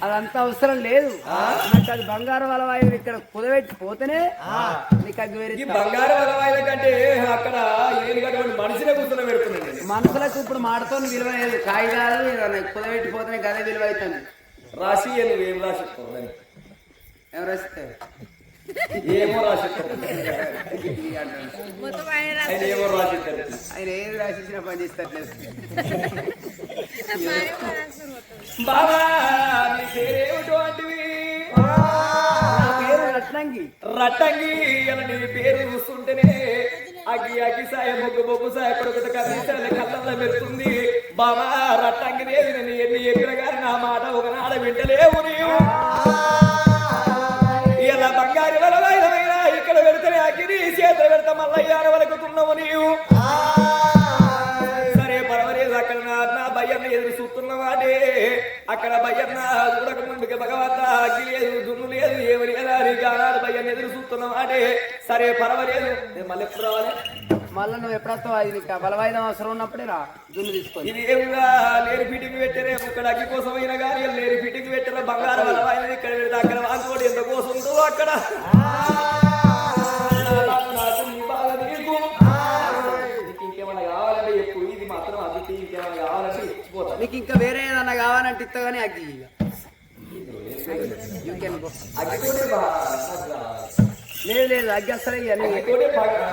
అదంతా అవసరం లేదు నాకు అది బంగారం వలవాయి ఇక్కడ కుదబెట్టి పోతేనే నీకు అది వేరే ఈ బంగారు వలవాయిల కంటే అక్కడ ఏనుగటువంటి మనిషినే కూర్చొని పెడుతున్నాడు మనుషులకు ఇప్పుడు మాటతో విలువ లేదు కాగితాలు కుదబెట్టి పోతేనే గదే విలువ అవుతుంది రాసి నువ్వేం రాసిస్తావు దానికి? ఎవరు వస్తే ఏమో రాసిస్తావు మొత్తం ఆయన ఆయన ఏమో రాసిస్తారు ఆయన ఏది రాసిచ్చినా పని చేస్తట్లేదు బాబా నీ పేరేమిటోంటివి నా పేరు రత్నంగి రట్టంగి అని నీ పేరు చూస్తుంటేనే అగ్గి అగ్గి సాయ బొగ్గు బొగ్గు సాయ కొడుకుట కనీసాల కళ్ళల్లో పెడుతుంది బాబా రట్టంగి దేవి నేను ఎన్ని చెప్పిన గారి నా మాట ఒకనాడ వింటలేవు నీవు ఇలా బంగారు వలవైన ఇక్కడ పెడితేనే అగ్గిని చేతులు పెడతా మల్లయ్యాన వలకుతున్నావు నీవు సరే పర్వాలేదు అక్కడ నా భయ్యన్న ఎదురు చూస్తున్నవాడే అక్కడ భయ్యన్న చూడక ముందుకి భగవంత అగ్గి లేదు దుమ్ము లేదు ఏమి లేదా నీకు ఆనాడు భయ్యన్న ఎదురు చూస్తున్నవాడే సరే పర్వాలేదు నేను మళ్ళీ ఎప్పుడు రావాలి మళ్ళీ నువ్వు ఎప్పుడొస్తావు అది నీకు బలవాయిదం అవసరం ఉన్నప్పుడే రా దున్ను తీసుకొని ఇది ఏముగా లేని ఫిట్టింగ్ పెట్టారే ఇక్కడ అగ్గి కోసం అయినా కానీ లేని ఫిట్టింగ్ పెట్టారా బంగారం వల్ల ఇక్కడ పెడితే అక్కడ వాడుకోవడం ఎంత కోసం ఉందో అక్కడ నాకు నీ బాధ నీకు. నీకు ఇంకేమైనా కావాలంటే ఎప్పుడు ఇది మాత్రం అగ్గి ఇంకేమైనా కావాలంటే ఇచ్చిపోతా నీకు ఇంకా వేరే ఏదన్నా కావాలంటే ఇస్తా కానీ అగ్గి You can go. అగ్గితోనే లేదు లేదు అగ్గి అసలు ఇవన్నీ అగ్గితోనే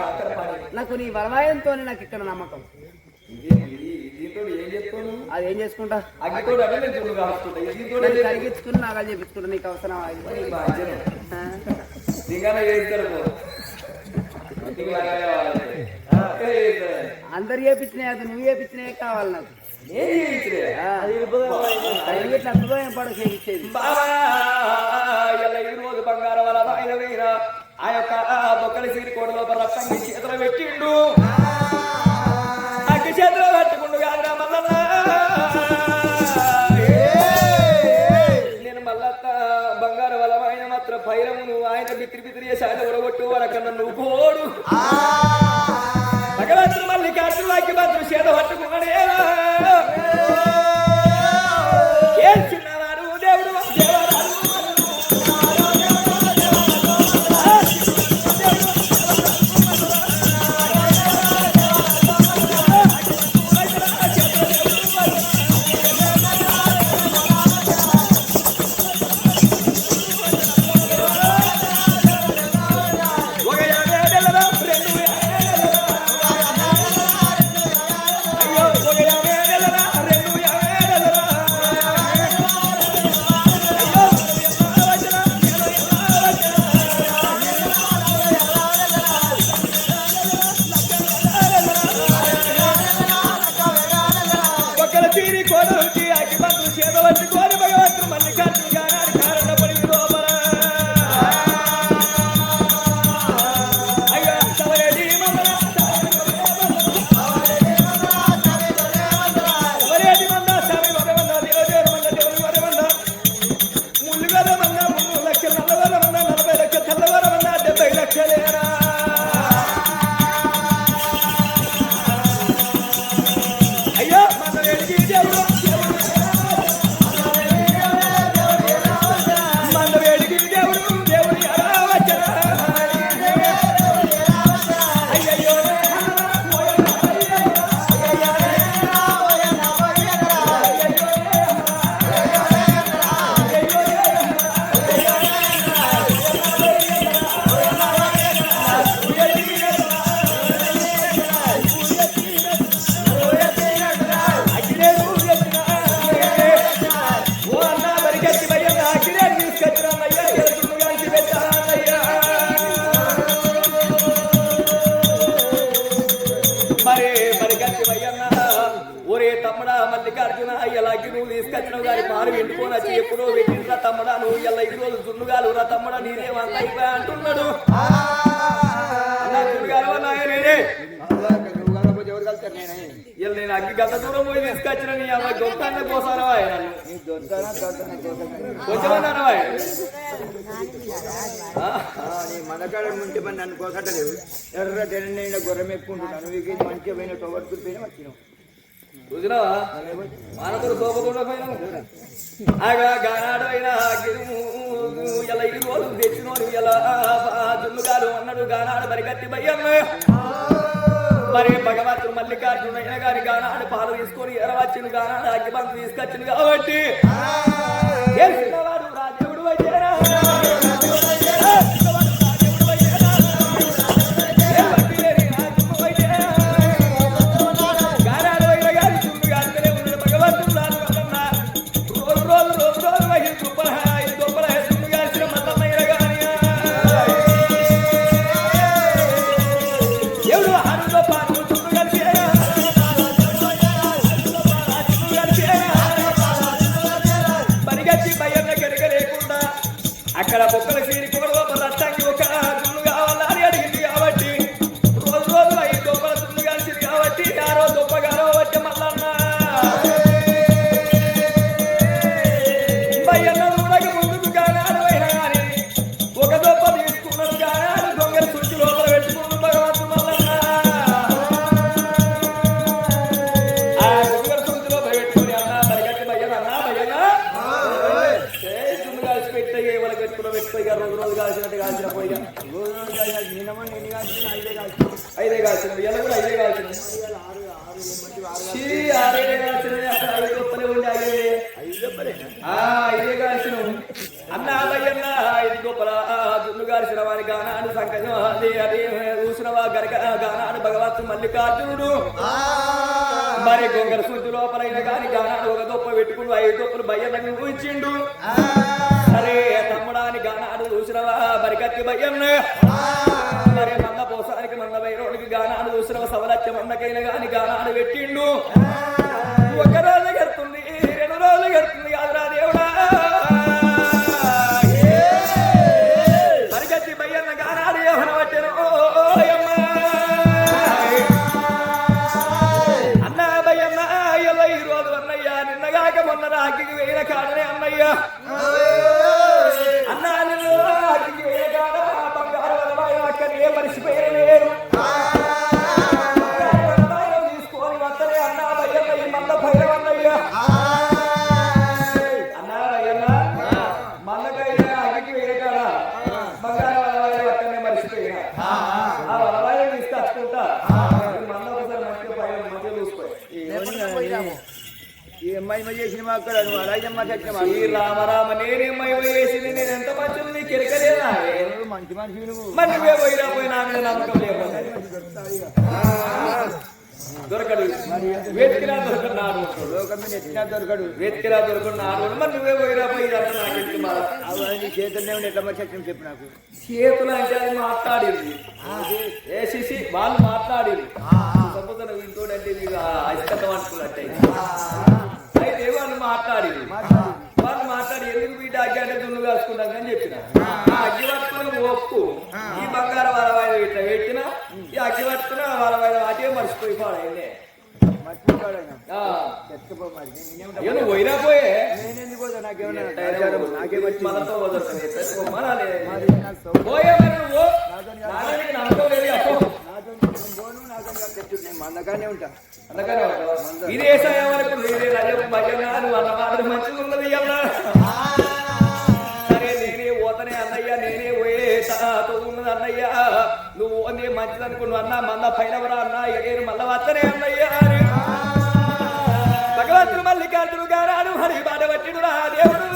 అక్కడ పని నాకు నీ బలవాయంతో నాకు ఇక్కడ నమ్మకం దీంతో ఏం చెప్తాను అది ఏం చేసుకుంటా అగ్గితో అంటే నేను దుమ్ము కాస్తుంటా దీంతో నేను కరిగించుకుని నాకు చేపించుకుంటా నీకు అవసరం అది. ఆ? దిగానే చేస్తారు అందరు చేపించినాయి అది నువ్వు చేపించినాయి కావాలి నాకు ఆ. అది ఇట్లా అద్భుతమైన పడ చేపించేది బాబా ఇలా ఈ రోజు బంగారం వల్ల ఆయన వేర ఆ యొక్క బొక్కల సీరి కోట లోపల రక్తం చేతులు పెట్టిండు అగ్గి చేతిలో పెట్టుకుండు కాదురా మల్లన్న నేను మల్లత్త బంగారం వల్ల ఆయన మాత్రం పైరము నువ్వు ఆయన బిత్రి బిత్రి చేసి ఆయన ఒరగొట్టు వరకన్నా నువ్వు పోడు భగవంతుడు మళ్ళీ కార్తీక వాక్య మాత్రం చేత పట్టుకున్నాడే ఏం చిన్నవారు దేవుడు దేవరారు ఒక 50 ఏళ్ళలో 2 ఏళ్ళలో భయ్యన్న ఒరే తమ్ముడా మల్లికార్జున ఇలాగి నువ్వు తీసుకొచ్చినావు గారి పాలు ఎండుకొని వచ్చి ఎప్పుడో పెట్టిండ్రా తమ్ముడా నువ్వు ఇలా ఈ రోజు జున్నుగాలు రా తమ్ముడా నేనేమంత అయిపోయా అంటున్నాడు జున్నుగాలు నేనే ఇలా నేను అగ్గి గంట దూరం పోయి తీసుకొచ్చిన నీ అమ్మాయి దొంగ కోసారా కొంచెమన్నారా మనకాడ ఉంటే పని నన్ను కోసట్టలేవు ఎర్ర తెల్ల గొర్రె మెప్పుకుంటున్నాను వీకేది మంచిగా పోయిన టొబట్టుకుని పోయినా వచ్చినావు చూసినావా మానవుడు సోపకుండా పోయినావు ఆగా గానాడు అయినా ఇలా ఈ రోజు తెచ్చినోడు ఇలా జున్నుగాలు అన్నాడు గానాడు మరి గట్టి భయ్యమ్మ మరి భగవంతుడు మల్లికార్జునైన గారి గానాడు పాలు తీసుకొని ఎరవచ్చిన గానాడు అగ్గిబంతు తీసుకొచ్చింది కాబట్టి వాడు రాజేవుడు వచ్చారా అక్కడ బొక్కల సీరి కూడా రత్తానికి ఒక దున్ను కావాలని అడిగింది కాబట్టి రోజు రోజు 5 దొప్పల దున్ను కలిసింది కాబట్టి ఆరో దొప్పగారో వచ్చే మల్లన్న భయ్యన్న దూడక ముందుకు గానాడు అయినా కానీ ఒక దొప్ప తీసుకున్నాడు గానాడు దొంగల సుచ్చి లోపల పెట్టుకున్నాడు భగవంతు మల్లన్న ఆ దొంగల సుచ్చి లోపల పెట్టుకుని అన్నా పరిగెత్తి భయ్యన అన్నా భయ్యన దున్ను కలిసి పెట్టే వాళ్ళకి పెట్టుకోగా రోజు కాల్చినట్టు కాల్చిన పోయిగా ఐదే కాల్చిన ఇలా కూడా ఐదే కాల్చిన 6 కాల్చిన 5 గొప్పలే ఉండి ఐదే కాల్చిన అన్న భయ్యన్న 5 గొప్పల దున్ను కాల్చిన వారి గానాడు సంకజం అదే అదే చూసిన గనక గానాడు భగవంతుడు మల్లికార్జునుడు మరి గొంగర సూచి లోపలైన కానీ గానాడు ఒక దొప్ప పెట్టుకుని 5 దొప్పలు భయ్యన్నకు ఊహించిండు అరే తమ్ముడాని గానాడు చూసినవా బరికత్తి భయ్యన్న మరి మంద పోసానికి మంద వైరోడికి గానాడు చూసినవా సవలచ్చ మందకైన గాని గానాడు పెట్టిండు 1 రోజు గడుతుంది 2 రోజులు గడుతుంది కాదురా దేవుడా బరికత్తి భయ్యన్న గానాడు ఏమన వచ్చాను అన్న భయ్యన్న ఇలా ఈ రోజు అన్నయ్య నిన్నగాక మొన్న రాకి వేయిన కాడనే అన్నయ్య అన్నాళ్ళు బంగారు అక్కడే మరిచిపోయలేరు తీసుకొని వద్దనే అన్నా భయ్యన్న ఈ మంద భైరవన్నయ్య అన్నా భయ్యన్న మందకైనా అగ్గికి వేయగాడా బంగారు వలవాయి అక్కడనే మరిచిపోయినా ఆ వలవాయి తీసుకొచ్చుకుంటా మంద ఒకసారి మంచిగా పైన మంచిగా చూసుకో ఈ అమ్మాయి చేసిన మా అక్కడ నువ్వు అలాగే ఈ రామరామ నేనేమై వేసింది నేను ఎంత మంచిది నీకు ఎరకలేదా మంచి మనిషి నువ్వు మరి నువ్వే పోయినా పోయినా మీద నమ్మకం లేకపోతే దొరకడు వెతికిరా దొరకడు లోకం మీద ఎత్తినా దొరకడు వెతికిరా దొరకడు మరి నువ్వే పోయినా పోయి అవన్నీ చేతుల్లో ఉండి ఎట్లా మరి సత్యం చెప్పు నాకు చేతులు అంటే అది మాట్లాడింది ఏసీసీ వాళ్ళు మాట్లాడింది సపోజ్ ఇంకోటంటే అధికతం అనుకున్నట్టే అయితే వాళ్ళు మాట్లాడింది వాళ్ళు మాట్లాడి ఎందుకు వీటి అగ్గి అంటే దున్ను కాసుకుంటాం అని చెప్పిన అగ్గి పట్టుకుని ఒప్పు ఈ బంగారం వాళ్ళ వాయిదా ఇట్లా పెట్టినా ఈ అగ్గి పట్టుకుని వాళ్ళ వాయిదా అదే మర్చిపోయి పాడైందే పోయినా పోయే నాకే మనతో పోయే మరి నువ్వు నమ్మకం లేదు మందకానే ఉంటా ఇదే సమయం వరకు నేనే రజపు భజనాలు అన్న మాత్రం మంచిగా ఉన్నది అన్నా సరే నేనే పోతనే అన్నయ్య నేనే పోయే ఉన్నది అన్నయ్య నువ్వు నేను మంచిది అనుకున్నావు అన్న మంద పైన అన్న నేను మళ్ళా వస్తనే అన్నయ్య భగవంతుడు మల్లికార్జును గారాడు హరి బాధ పట్టిడు రా దేవుడు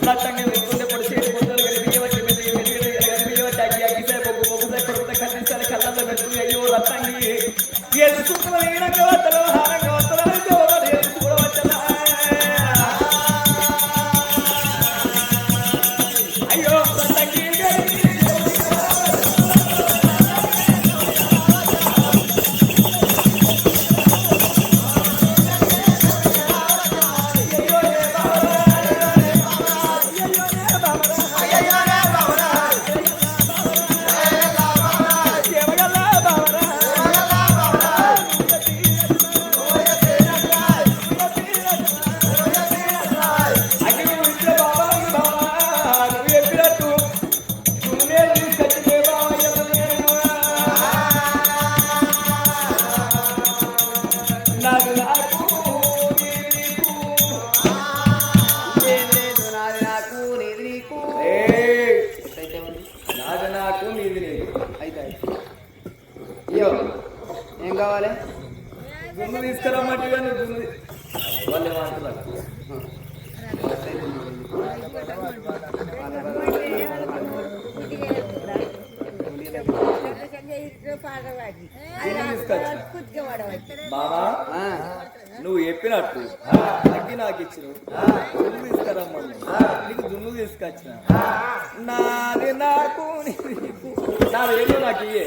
రత్తంగా ఉంటుండే పొడి చేతి పొద్దులు కలిపియవచ్చి కలిపియవచ్చి అగ్గి అగ్గిసే బొగ్గు బొగ్గుసే కొడుకుతే కట్టించాలి కళ్ళల్లో పెట్టుకుని అయ్యో రత్తంగి ఎదుర్కొన్న ఈనంగా వద్దలు హారంగా వద్దలు ఎదుర్కోవచ్చలా అయ్యో రత్తంగి ఏం కావాలి? దుమ్ము తీసుకురమ్మంటే దుమ్ము వాళ్ళు ఏమంటున్నారు బాబా నువ్వు చెప్పినట్టు అగ్గి నాకు ఇచ్చిన దుమ్ము తీసుకురమ్మని నీకు దుమ్ము తీసుకొచ్చిన నాది నాకు నాది ఏదో నాకు ఇయ్యే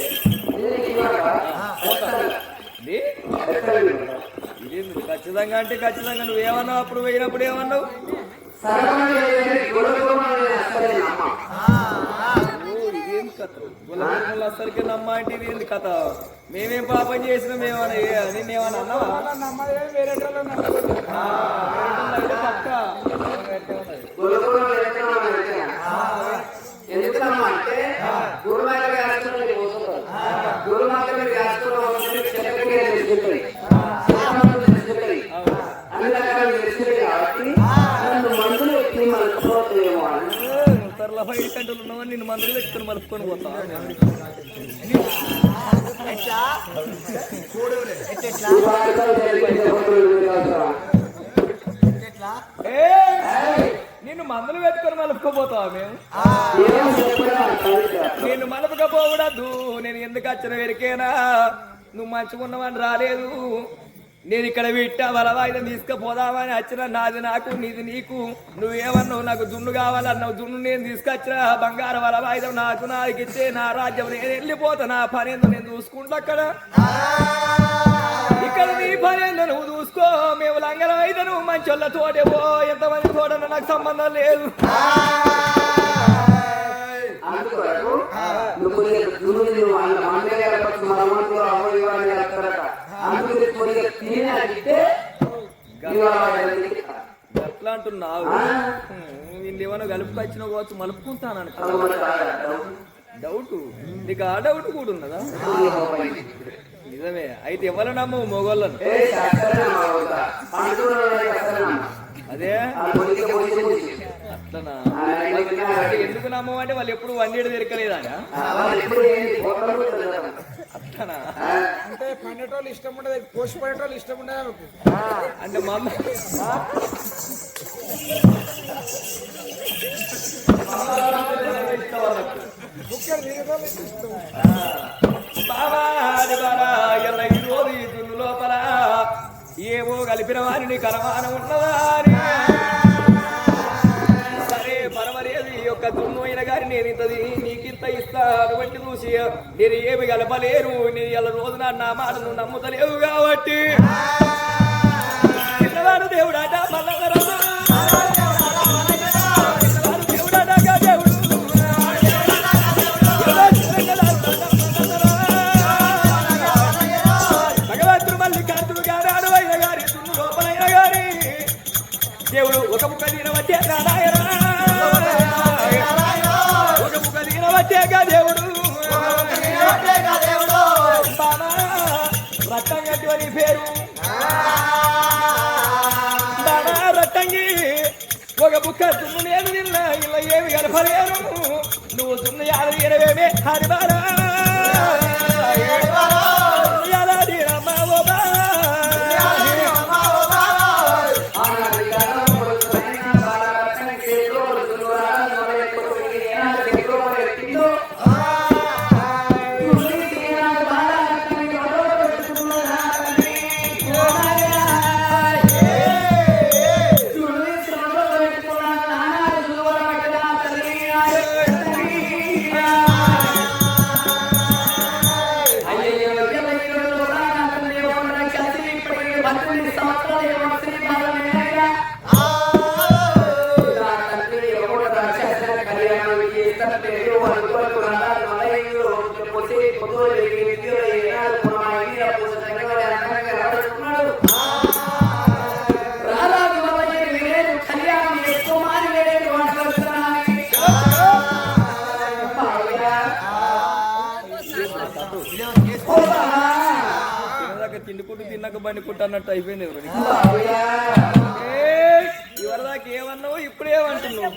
ఇదేంది ఖచ్చితంగా అంటే ఖచ్చితంగా నువ్వేమన్నావు అప్పుడు పోయినప్పుడు ఏమన్నావు ఇదేంది కథ గులాబీలు అసలుకే నమ్మ అంటే ఇదేంది కథ మేమేం పాపం చేసినా మేమన్నా నేనేమన్నా అన్నావా వేరే పక్క ఎందుకమ్మా అంటే గురుమాత గురుమాత తర్ల ఫైవ్ గంటలు ఉన్నావని నిన్ను మందులు పెట్టుకుని మలుపుకొని పోతా నిన్ను మందులు పెట్టుకొని మలుపుకోపోతావా మేము నేను మలుపుకపోవడద్దు నేను ఎందుకు వచ్చిన వెరికేనా నువ్వు మంచుకున్నావని రాలేదు నేను ఇక్కడ పెట్టా వలవాయిదా తీసుకుపోదామని వచ్చిన నాది నాకు నీది నీకు నువ్వేమన్నావు నాకు దున్ను కావాలన్నావు దున్ను నేను తీసుకొచ్చిన బంగారు వలవాయిదా నాకు నాకి ఇచ్చే నా రాజ్యం నేను వెళ్ళిపోతా నా పని ఏందో నేను చూసుకుంటా అక్కడ ఇక్కడ నీ పని ఏందో నువ్వు చూసుకో మేము లంగలం అయితే నువ్వు మంచోళ్ళ తోటేవో ఎంతమంది తోటనో నాకు సంబంధం లేదు ఎట్లా అంటున్నావు వీళ్ళు ఏమన్నా కలుపుకొచ్చిన కావచ్చు మలుపుకుంటాను డౌట్ నీకు ఆ డౌట్ కూడా ఉన్నదా నిజమే అయితే ఎవరు నమ్మవు మొగోళ్ళను అదే అట్లనా ఎందుకు నమ్మవు అంటే వాళ్ళు ఎప్పుడు వండేడు తిరగలేదా అట్లనా అంటే పండేటోళ్ళు ఇష్టం ఉండదు పోసి పడేటోళ్ళు ఇష్టం ఉండదు అంటే మా అమ్మ లోపల ఏవో కలిపిన వారిని కరమానం ఉన్నదా అని సరే పర్వాలేదు ఈ యొక్క దుమ్మైన గారి నేను ఇంతది నీకింత ఇస్తా అటువంటి చూసి నేను ఏమి కలపలేరు నేను ఇలా రోజున నా మాట నువ్వు నమ్ముతలేవు కాబట్టి చిన్నవాడు దేవుడాట మల్లవరా దేవుడు ఒక ముక్క దీన వచ్చే ఒక ముక్క దీన వచ్చేగా దేవుడు రత్తంగటి అని పేరు రత్తంగి ఒక బుక్క దున్ను నేను నిన్న ఇలా ఏమి గడపలేరు నువ్వు దున్ను యాదవి ఎనవేమే హరిబారా తిన్నక బండికుంటున్నట్టు అయిపోయింది ఎవరు ఇవరిదాకా ఏమన్నావు ఇప్పుడేమంటున్నావు